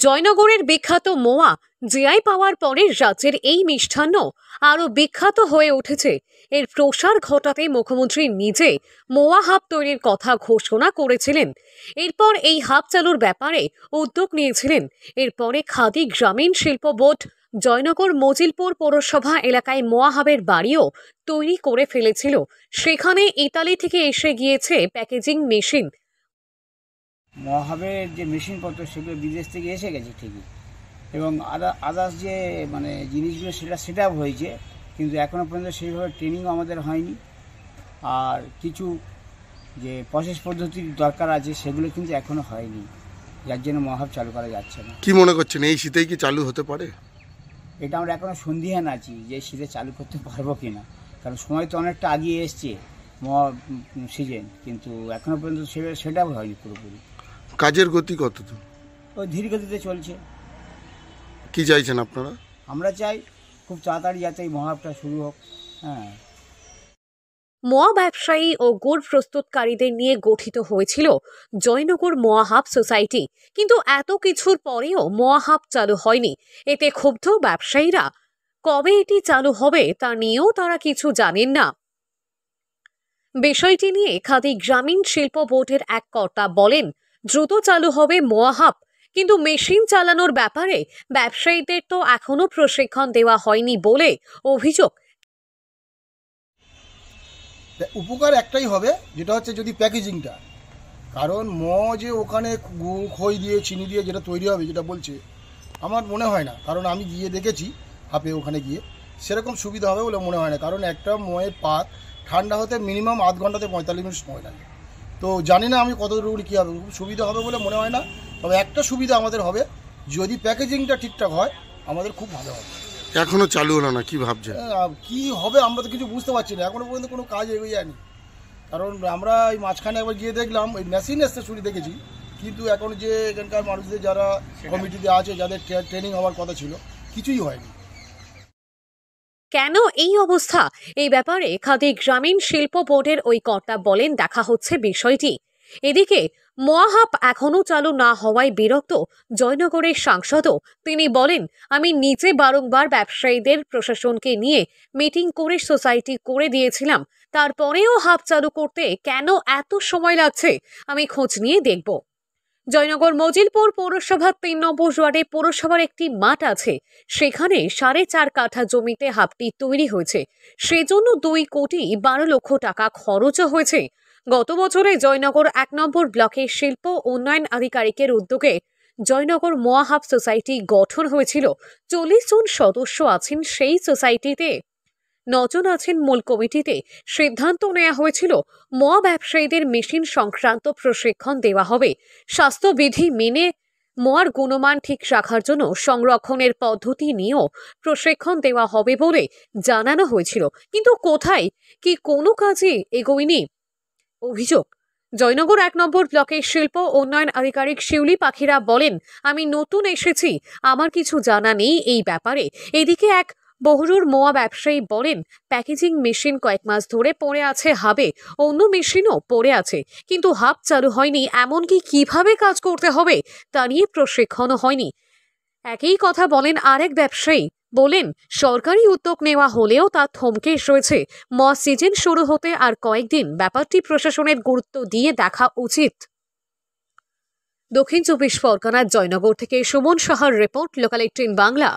জয়নগরের বিখ্যাত মোয়া জিআই পাওয়ার পরে রাজ্যের এই মিষ্টান্ন আরও বিখ্যাত হয়ে উঠেছে। এর প্রসার ঘটাতে মুখ্যমন্ত্রী নিজে মোয়া হাব তৈরির কথা ঘোষণা করেছিলেন। এরপর এই হাব চালুর ব্যাপারে উদ্যোগ নিয়েছিলেন। এরপরে খাদি গ্রামীণ শিল্প বোর্ড জয়নগর মজিলপুর পৌরসভা এলাকায় মোয়া হাবের বাড়িও তৈরি করে ফেলেছিল। সেখানে ইতালি থেকে এসে গিয়েছে প্যাকেজিং মেশিন। মহাবের যে মেশিনপত্র সেগুলো বিদেশ থেকে এসে গেছে ঠিকই, এবং আদার্স যে জিনিসগুলো সেট আপ হয়েছে, কিন্তু এখনও পর্যন্ত সেইভাবে ট্রেনিংও আমাদের হয়নি। আর কিছু যে প্রসেস পদ্ধতির দরকার আছে সেগুলো কিন্তু এখনও হয়নি, যার জন্য মহাব চালু করা যাচ্ছে না। কি মনে করছেন এই শীতেই কি চালু হতে পারে? এটা আমরা এখনও সন্দিহান আছি যে শীতে চালু করতে পারবো কি না, কারণ সময় তো অনেকটা আগিয়ে এসছে মহা সিজন, কিন্তু এখনও পর্যন্ত সেট আপ হয়নি পুরোপুরি। কাজের গতি কত? ওই ধীর গতিতে চলছে। কি চাইছেন আপনারা? আমরা চাই খুব তাড়াতাড়ি যাতে এই মহাবটা শুরু হোক। মোয়া ব্যবসায়ী ও গুড় প্রস্তুতকারীদের নিয়ে গঠিত হয়েছিল জয়নগর মোয়া হাব সোসাইটি, কিন্তু এত কিছুর পরেও মোয়া হাব চালু হয়নি। এতে ক্ষুব্ধ ব্যবসায়ীরা। কবে এটি চালু হবে তা নিয়েও তারা কিছু জানেন না। বিষয়টি নিয়ে খাদি গ্রামীণ শিল্প বোর্ডের এক কর্তা বলেন, দ্রুত চালু হবে মোয়া হাব, কিন্তু মেশিন চালানোর ব্যাপারে ব্যবসায়ীদের তো এখনো প্রশিক্ষণ দেওয়া হয়নি বলে অভিযোগ। উপকার একটাই হবে, যেটা হচ্ছে যদি প্যাকেজিংটা, কারণ যে ওখানে গুড় খই দিয়ে চিনি দিয়ে যেটা তৈরি হবে যেটা বলছে, আমার মনে হয় না, কারণ আমি গিয়ে দেখেছি হাপে, ওখানে গিয়ে সেরকম সুবিধা হবে বলে মনে হয় না। কারণ একটা ময়ের পাত ঠান্ডা হতে মিনিমাম আধ ঘন্টাতে 45 মিনিট সময় লাগে। তো জানি না আমি কতটুকু কী হবে, খুব সুবিধা হবে বলে মনে হয় না। তবে একটা সুবিধা আমাদের হবে, যদি প্যাকেজিংটা ঠিকঠাক হয় আমাদের খুব ভালো হবে। এখনো চালু হলো না, কি ভাবছেন কি হবে আমরা তো কিছু বুঝতে পারছি না, এখনো পর্যন্ত কোনো কাজ এগিয়ে যায়নি। কারণ আমরা এই মাঝখানে একবার গিয়ে দেখলাম ওই মেশিন এসে শুরু দেখেছি, কিন্তু এখন যে এখানকার মানুষদের যারা কমিটিতে আছে, যাদের ট্রেনিং হওয়ার কথা ছিল, কিছুই হয়নি। কেন এই অবস্থা, এই ব্যাপারে খাদি গ্রামীণ শিল্প বোর্ডের ওই কর্তা বলেন, দেখা হচ্ছে বিষয়টি। এদিকে মোয়া হাব এখনো চালু না হওয়ায় বিরক্ত জয়নগরের সাংসদও। তিনি বলেন, আমি নিজে বারংবার ব্যবসায়ীদের প্রশাসনকে নিয়ে মিটিং করে সোসাইটি করে দিয়েছিলাম, তারপরেও হাব চালু করতে কেন এত সময় লাগছে আমি খোঁজ নিয়ে দেখব। জয়নগর মজিলপুর পৌরসভার 3 নম্বর ওয়ার্ডে পৌরসভার একটি মাঠ আছে। সেখানে 4.5 কাঠা জমিতে হাবটি তৈরি হয়েছে। সেজন্য 2,12,00,000 টাকা খরচও হয়েছে। গত বছরে জয়নগর 1 নম্বর ব্লকের শিল্প উন্নয়ন আধিকারিকের উদ্যোগে জয়নগর মোয়া হাব সোসাইটি গঠন হয়েছিল। 40 জন সদস্য আছেন সেই সোসাইটিতে, 9 জন আছেন মূল কমিটিতে। সিদ্ধান্ত নেওয়া হয়েছিল মোয়া ব্যবসায়ীদের মেশিন সংক্রান্ত প্রশিক্ষণ দেওয়া হবে। স্বাস্থ্যবিধি মেনে মোয়ার গুণমান ঠিক রাখার জন্য সংরক্ষণের পদ্ধতি নিয়েও প্রশিক্ষণ দেওয়া হবে বলে জানানো হয়েছিল, কিন্তু কোথায় কি কোনো কাজে এগোয়নি অভিযোগ। জয়নগর 1 নম্বর ব্লকের শিল্প উন্নয়ন আধিকারিক শিউলি পাখিরা বলেন, আমি নতুন এসেছি, আমার কিছু জানা নেই এই ব্যাপারে। এদিকে এক বহুরুর মোয়া ব্যবসায়ী বলেন, প্যাকেজিং মেশিন কয়েক মাস ধরে পড়ে আছে হাবে, অন্য মেশিনও পড়ে আছে, কিন্তু হাব চালু হয়নি। এমনকি কিভাবে কাজ করতে হবে তা নিয়ে প্রশিক্ষণও হয়নি। একই কথা বলেন আরেক ব্যবসায়ী। বলেন, সরকারি উদ্যোগ নেওয়া হলেও তা থমকে রয়েছে। মোয়া সিজন শুরু হতে আর কয়েকদিন, ব্যাপারটি প্রশাসনের গুরুত্ব দিয়ে দেখা উচিত। দক্ষিণ 24 পরগনার জয়নগর থেকে সুমন সাহার রিপোর্ট, লোকাল 18 বাংলা।